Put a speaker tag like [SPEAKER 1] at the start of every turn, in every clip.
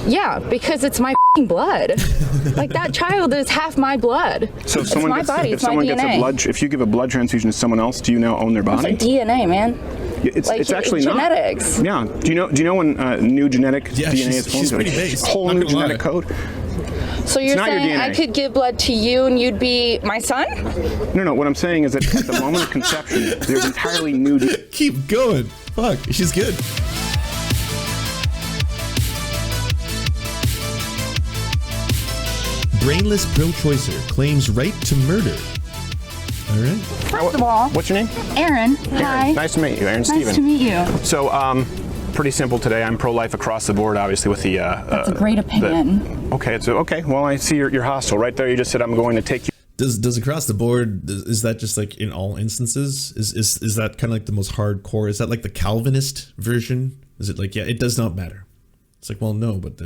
[SPEAKER 1] Yeah, because it's my f***ing blood. Like, that child is half my blood.
[SPEAKER 2] So if
[SPEAKER 1] it's my body, it's my DNA.
[SPEAKER 2] If you give a blood transfusion to someone else, do you now own their body?
[SPEAKER 1] It's DNA, man.
[SPEAKER 2] It's actually
[SPEAKER 1] genetics.
[SPEAKER 2] Not. Yeah. Do you know when new genetic DNA is formed?
[SPEAKER 3] She's pretty based.
[SPEAKER 2] Whole new genetic code.
[SPEAKER 1] So you're saying I could give blood to you and you'd be my son?
[SPEAKER 2] No. What I'm saying is that at the moment of conception, there's entirely new.
[SPEAKER 3] Keep going. Fuck. She's good. Brainless pro-choicer claims right to murder. All right.
[SPEAKER 1] First of all,
[SPEAKER 2] what's your name?
[SPEAKER 1] Aaron. Hi.
[SPEAKER 2] Nice to meet you, Aaron. Steven.
[SPEAKER 1] Nice to meet you.
[SPEAKER 2] So, pretty simple today. I'm pro-life across the board, obviously, with the.
[SPEAKER 1] That's a great opinion.
[SPEAKER 2] Okay. Well, I see you're hostile right there. You just said I'm going to take you.
[SPEAKER 3] Does across the board, is that just like in all instances? Is that kind of like the most hardcore? Is that like the Calvinist version? Is it like, yeah, it does not matter? It's like, well, no, but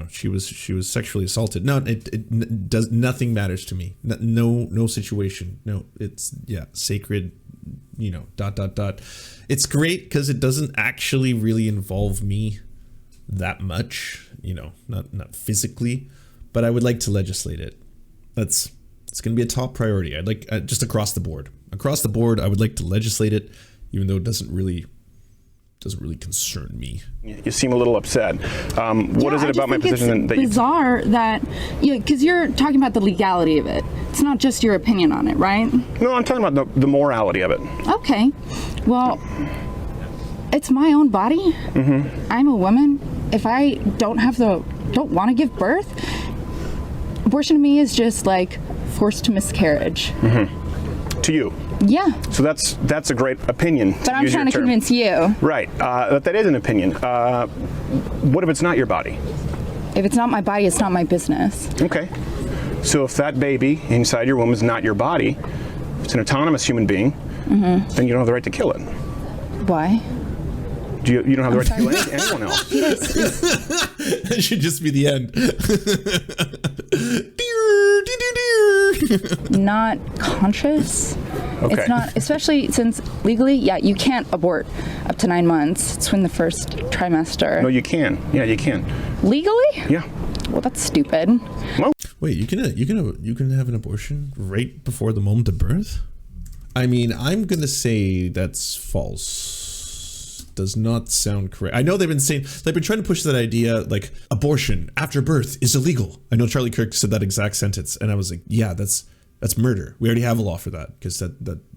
[SPEAKER 3] she was sexually assaulted. No, it does. Nothing matters to me. No situation. No, it's sacred. ... It's great because it doesn't actually really involve me that much. Not physically, but I would like to legislate it. It's going to be a top priority. I'd like just across the board. Across the board, I would like to legislate it, even though it doesn't really concern me.
[SPEAKER 2] You seem a little upset. What is it about my position that
[SPEAKER 1] it's bizarre that, because you're talking about the legality of it. It's not just your opinion on it, right?
[SPEAKER 2] No, I'm talking about the morality of it.
[SPEAKER 1] Okay. Well, it's my own body. Mm-hmm. I'm a woman. If I don't want to give birth, abortion to me is just like forced miscarriage.
[SPEAKER 2] Mm-hmm. To you?
[SPEAKER 1] Yeah.
[SPEAKER 2] So that's a great opinion.
[SPEAKER 1] But I'm trying to convince you.
[SPEAKER 2] Right. That is an opinion. What if it's not your body?
[SPEAKER 1] If it's not my body, it's not my business.
[SPEAKER 2] Okay. So if that baby inside your womb is not your body, it's an autonomous human being, mm-hmm. then you don't have the right to kill it.
[SPEAKER 1] Why?
[SPEAKER 2] You don't have the right to kill anyone else.
[SPEAKER 3] That should just be the end.
[SPEAKER 1] Not conscious.
[SPEAKER 2] Okay.
[SPEAKER 1] It's not, especially since legally, you can't abort up to 9 months. It's in the first trimester.
[SPEAKER 2] No, you can. Yeah, you can.
[SPEAKER 1] Legally?
[SPEAKER 2] Yeah.
[SPEAKER 1] Well, that's stupid.
[SPEAKER 2] Well,
[SPEAKER 3] wait, you can have an abortion right before the moment of birth? I mean, I'm gonna say that's false. Does not sound correct. I know they've been trying to push that idea, like abortion after birth is illegal. I know Charlie Kirk said that exact sentence, and I was like, yeah, that's murder. We already have a law for that, because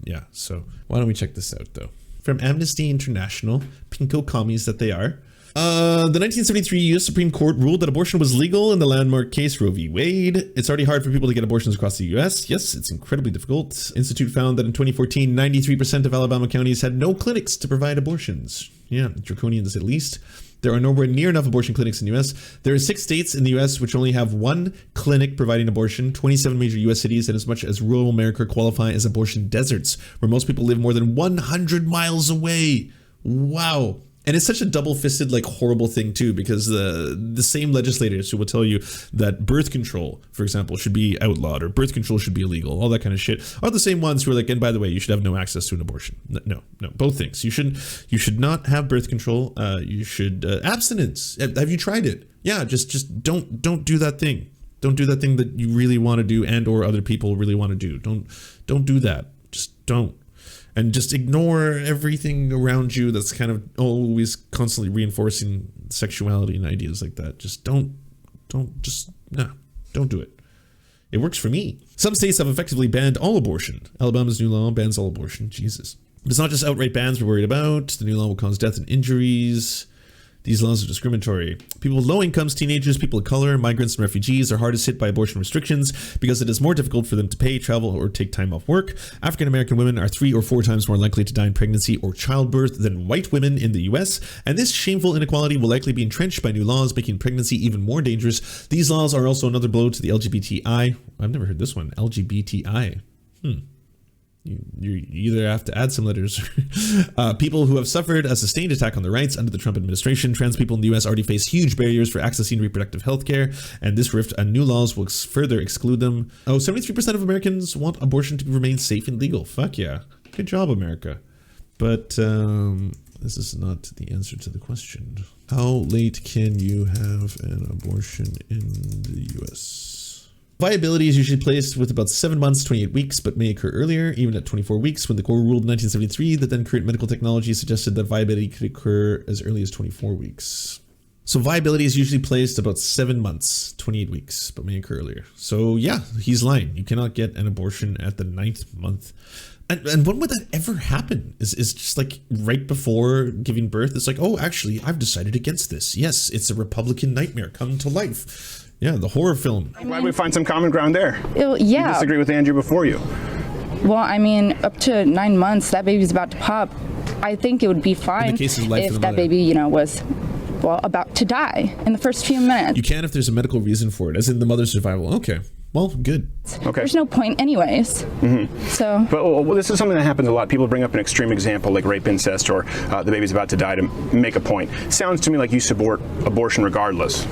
[SPEAKER 3] yeah. So why don't we check this out though? From Amnesty International, pinko commies that they are. The 1973 U.S. Supreme Court ruled that abortion was legal in the landmark case Roe v. Wade. It's already hard for people to get abortions across the U.S. Yes, it's incredibly difficult. Institute found that in 2014, 93% of Alabama counties had no clinics to provide abortions. Yeah, draconian to say the least. There are nowhere near enough abortion clinics in the U.S. There are 6 states in the U.S. which only have 1 clinic providing abortion. 27 major U.S. cities and as much as rural America qualify as abortion deserts, where most people live more than 100 miles away. Wow. And it's such a double-fisted, like, horrible thing, too, because the same legislators who will tell you that birth control, for example, should be outlawed or birth control should be illegal, all that kind of shit, are the same ones who are like, and by the way, you should have no access to an abortion. No, both things. You should not have birth control. You should abstinence. Have you tried it? Yeah, just don't do that thing. Don't do that thing that you really want to do and or other people really want to do. Don't do that. Just don't. And just ignore everything around you that's kind of always constantly reinforcing sexuality and ideas like that. Just don't do it. It works for me. Some states have effectively banned all abortion. Alabama's new law bans all abortion. Jesus. But it's not just outright bans we're worried about. The new law will cause death and injuries. These laws are discriminatory. People with low incomes, teenagers, people of color, migrants, and refugees are hardest hit by abortion restrictions because it is more difficult for them to pay, travel, or take time off work. African American women are 3 or 4 times more likely to die in pregnancy or childbirth than white women in the US, and this shameful inequality will likely be entrenched by new laws, making pregnancy even more dangerous. These laws are also another blow to the LGBTI. I've never heard this one. LGBTI. You either have to add some letters. People who have suffered a sustained attack on their rights under the Trump administration. Trans people in the U.S. already face huge barriers for accessing reproductive health care, and this rift and new laws will further exclude them. 73% of Americans want abortion to remain safe and legal. Fuck yeah. Good job, America. But This is not the answer to the question. How late can you have an abortion in the US? Viability is usually placed with about 7 months, 28 weeks, but may occur earlier, even at 24 weeks, when the court ruled in 1973 that then current medical technology suggested that viability could occur as early as 24 weeks. So viability is usually placed about 7 months, 28 weeks, but may occur earlier. So yeah, he's lying. You cannot get an abortion at the 9th month. And when would that ever happen? Is just like right before giving birth? It's like, oh, actually, I've decided against this. Yes, it's a Republican nightmare come to life. Yeah, the horror film.
[SPEAKER 2] I'm glad we find some common ground there.
[SPEAKER 1] Yeah.
[SPEAKER 2] You disagree with Andrew before you.
[SPEAKER 1] Well, I mean, up to 9 months, that baby's about to pop. I think it would be fine if that baby, you know, was, well, about to die in the first few minutes.
[SPEAKER 3] You can if there's a medical reason for it, as in the mother's survival. Okay. Well, good.
[SPEAKER 2] Okay.
[SPEAKER 1] There's no point anyways. So.
[SPEAKER 2] But well, this is something that happens a lot. People bring up an extreme example like rape, incest, or the baby's about to die to make a point. Sounds to me like you support abortion regardless.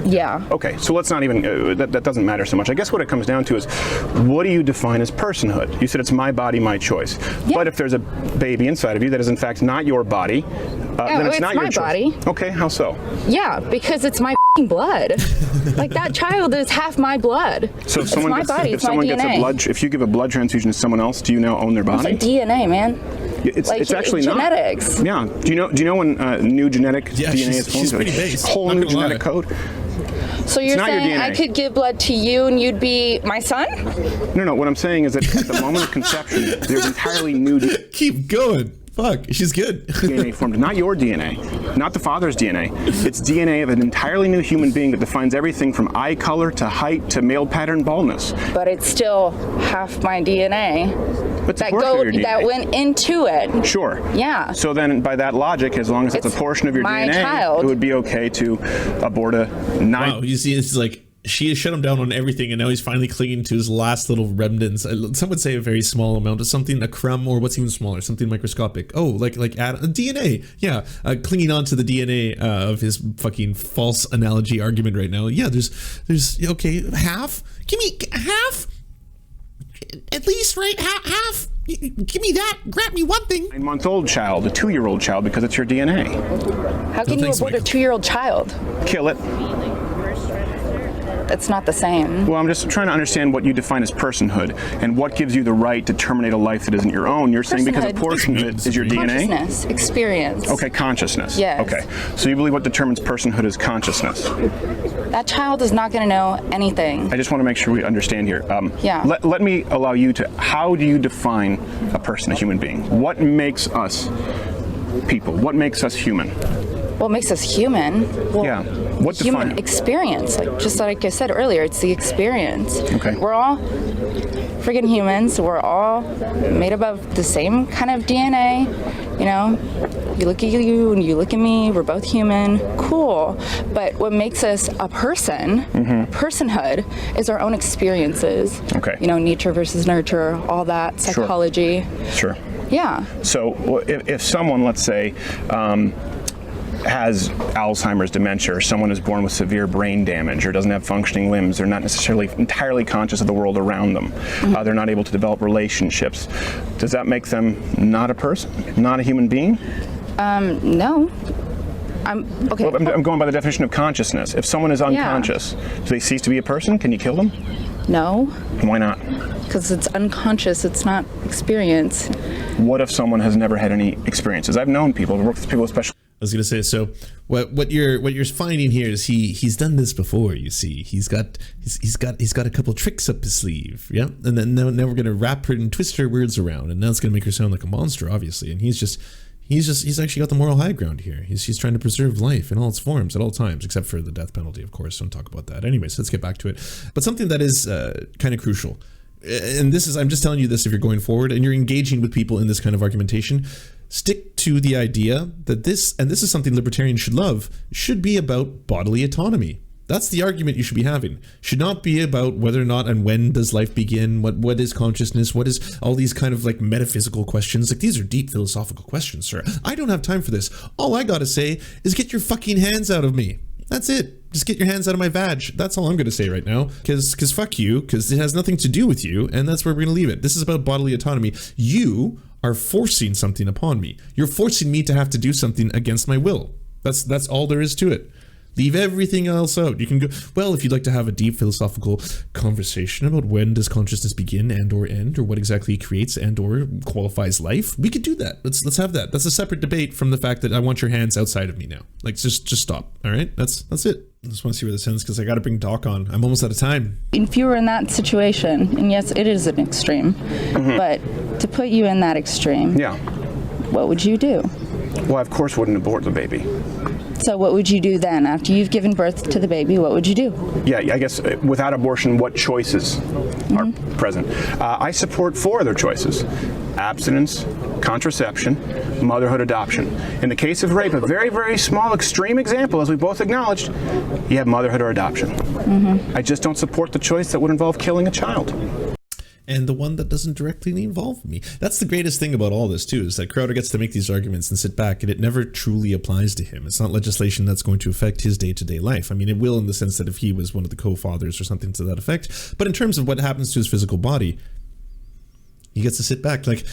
[SPEAKER 1] Yeah.
[SPEAKER 2] Okay, so let's not even, that doesn't matter so much. I guess what it comes down to is, what do you define as personhood? You said it's my body, my choice. Yeah. But if there's a baby inside of you that is in fact not your body, then it's not your choice.
[SPEAKER 1] Body.
[SPEAKER 2] Okay, how so?
[SPEAKER 1] Yeah, because it's my blood. Like, that child is half my blood.
[SPEAKER 2] So if someone gets a blood, if you give a blood transfusion to someone else, do you now own their body?
[SPEAKER 1] It's like DNA, man.
[SPEAKER 2] It's actually
[SPEAKER 1] genetics.
[SPEAKER 2] Not. Yeah. Do you know when new genetic DNA is formed?
[SPEAKER 3] She's pretty base.
[SPEAKER 2] Whole new genetic code.
[SPEAKER 1] So you're saying I could give blood to you and you'd be my son?
[SPEAKER 2] No. What I'm saying is that at the moment of conception, there's entirely new DNA.
[SPEAKER 3] Keep going. Fuck, she's good.
[SPEAKER 2] DNA formed, not your DNA, not the father's DNA. It's DNA of an entirely new human being that defines everything from eye color to height to male pattern baldness.
[SPEAKER 1] But it's still half my DNA.
[SPEAKER 2] It's a portion of your DNA.
[SPEAKER 1] That went into it.
[SPEAKER 2] Sure.
[SPEAKER 1] Yeah.
[SPEAKER 2] So then, by that logic, as long as it's a portion of your DNA, it would be okay to abort a 9.
[SPEAKER 3] Wow, you see, it's like she has shut him down on everything, and now he's finally clinging to his last little remnants. Some would say a very small amount of something, a crumb, or what's even smaller, something microscopic. Oh, like DNA. Yeah, clinging on to the DNA of his fucking false analogy argument right now. Yeah, there's okay, half. Give me half. At least, right? Half. Give me that. Grab me one thing.
[SPEAKER 2] 9-month-old child, a 2-year-old child, because it's your DNA.
[SPEAKER 1] How can you abort a 2-year-old child?
[SPEAKER 2] Kill it.
[SPEAKER 1] It's not the same.
[SPEAKER 2] Well, I'm just trying to understand what you define as personhood and what gives you the right to terminate a life that isn't your own. You're saying because a portion of it is your DNA?
[SPEAKER 1] Consciousness, experience.
[SPEAKER 2] Okay, consciousness.
[SPEAKER 1] Yes.
[SPEAKER 2] Okay, so you believe what determines personhood is consciousness.
[SPEAKER 1] That child is not going to know anything.
[SPEAKER 2] I just want to make sure we understand here.
[SPEAKER 1] Yeah.
[SPEAKER 2] Let me allow you to, how do you define a person, a human being? What makes us people? What makes us human?
[SPEAKER 1] What makes us human? Well,
[SPEAKER 2] yeah. What
[SPEAKER 1] human experience? Just like I said earlier, it's the experience.
[SPEAKER 2] Okay.
[SPEAKER 1] We're all freaking humans. We're all made up of the same kind of DNA. You know, you look at you and you look at me. We're both human. Cool. But what makes us a person, personhood, is our own experiences.
[SPEAKER 2] Okay.
[SPEAKER 1] You know, nature versus nurture, all that, psychology.
[SPEAKER 2] Sure.
[SPEAKER 1] Yeah.
[SPEAKER 2] So if someone, let's say, has Alzheimer's, dementia, or someone is born with severe brain damage or doesn't have functioning limbs, they're not necessarily entirely conscious of the world around them. They're not able to develop relationships. Does that make them not a person, not a human being?
[SPEAKER 1] No. Okay.
[SPEAKER 2] Well, I'm going by the definition of consciousness. If someone is unconscious, do they cease to be a person? Can you kill them?
[SPEAKER 1] No.
[SPEAKER 2] Why not?
[SPEAKER 1] Because it's unconscious, it's not experience.
[SPEAKER 3] What if someone has never had any experiences? I've known people, I've worked with people especially. I was gonna say, so what you're finding here is he's done this before. You see, he's got a couple tricks up his sleeve, yeah. And then now we're gonna wrap her and twist her words around, and now it's gonna make her sound like a monster, obviously. And he's actually got the moral high ground here. He's trying to preserve life in all its forms at all times, except for the death penalty, of course. Don't talk about that. Anyways, let's get back to it. But something that is kind of crucial, and this is, I'm just telling you this if you're going forward and you're engaging with people in this kind of argumentation. Stick to the idea that this, and this is something libertarians should love, should be about bodily autonomy. That's the argument you should be having. Should not be about whether or not and when does life begin, what is consciousness, what is all these kind of like metaphysical questions. Like, these are deep philosophical questions, sir. I don't have time for this. All I gotta say is get your fucking hands out of me. That's it. Just get your hands out of my vag. That's all I'm going to say right now. Because fuck you, because it has nothing to do with you, and that's where we're going to leave it. This is about bodily autonomy. You are forcing something upon me. You're forcing me to have to do something against my will. That's all there is to it. Leave everything else out. You can go, well, if you'd like to have a deep philosophical conversation about when does consciousness begin and or end, or what exactly creates and or qualifies life, we could do that. Let's have that. That's a separate debate from the fact that I want your hands outside of me now. Like, just stop. All right? That's it. I just want to see where this ends because I got to bring Doc on. I'm almost out of time.
[SPEAKER 1] If you were in that situation, and yes, it is an extreme, but to put you in that extreme,
[SPEAKER 2] Yeah.
[SPEAKER 1] what would you do?
[SPEAKER 2] Well, I, of course, wouldn't abort the baby.
[SPEAKER 1] So what would you do then? After you've given birth to the baby, what would you do?
[SPEAKER 2] Yeah, I guess without abortion, what choices are present? I support 4 other choices: abstinence, contraception, motherhood, adoption. In the case of rape, a very, very small extreme example, as we both acknowledged, you have motherhood or adoption. I just don't support the choice that would involve killing a child.
[SPEAKER 3] And the one that doesn't directly involve me. That's the greatest thing about all this too, is that Crowder gets to make these arguments and sit back, and it never truly applies to him. It's not legislation that's going to affect his day-to-day life. I mean, it will in the sense that if he was one of the co-fathers or something to that effect, but in terms of what happens to his physical body, he gets to sit back. Like,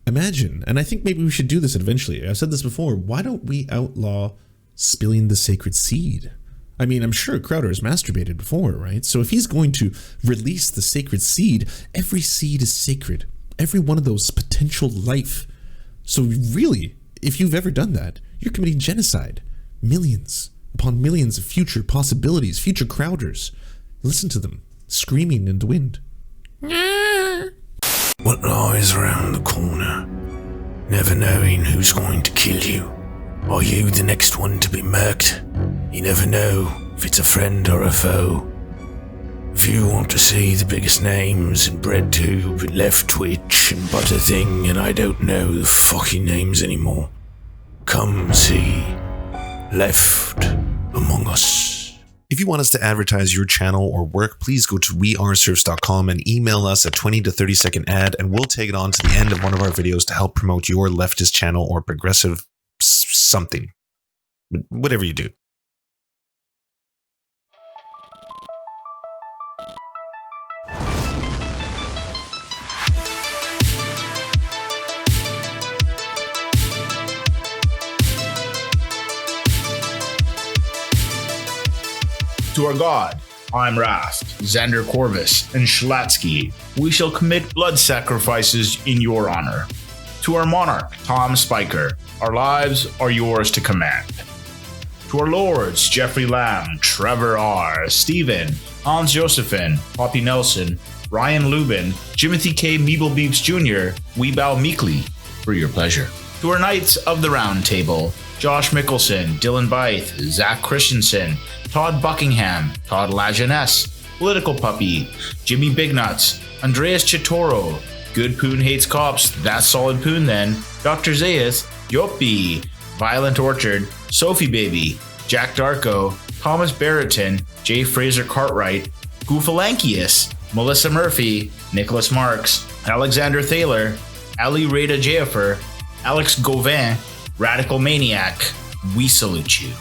[SPEAKER 3] imagine, and I think maybe we should do this eventually. I've said this before, why don't we outlaw spilling the sacred seed? I mean, I'm sure Crowder has masturbated before, right? So if he's going to release the sacred seed, every seed is sacred. Every one of those is potential life. So really, if you've ever done that, you're committing genocide. Millions upon millions of future possibilities, future Crowders. Listen to them, screaming in the wind.
[SPEAKER 4] What lies around the corner? Never knowing who's going to kill you. Are you the next one to be murked? You never know if it's a friend or a foe. If you want to see the biggest names in BreadTube and Left Twitch and Butterthing and I don't know the fucking names anymore, come see Left Among Us.
[SPEAKER 3] If you want us to advertise your channel or work, please go to weareserfs.com and email us a 20 to 30 second ad, and we'll take it on to the end of one of our videos to help promote your leftist channel or progressive something. Whatever you do.
[SPEAKER 5] To our God, I'm Rast, Xander Corvus, and Schlatsky, we shall commit blood sacrifices in your honor. To our monarch, Tom Spiker, our lives are yours to command. To our lords, Jeffrey Lamb, Trevor R., Stephen, Hans Josephine, Poppy Nelson, Ryan Lubin, Jimothy K. Meeblebeeps Jr., we bow meekly for your pleasure. To our knights of the round table, Josh Mickelson, Dylan Bythe, Zach Christensen, Todd Buckingham, Todd Lajeunesse, Political Puppy, Jimmy Bignuts, Andreas Chitoro, Good Poon Hates Cops, That's Solid Poon Then, Dr. Zayas, Yoppy, Violent Orchard, Sophie Baby, Jack Darko, Thomas Barretton, J. Fraser Cartwright, Goofalankius, Melissa Murphy, Nicholas Marks, Alexander Thaler, Ali Rada Jaffer, Alex Gauvin, Radical Maniac, we salute you.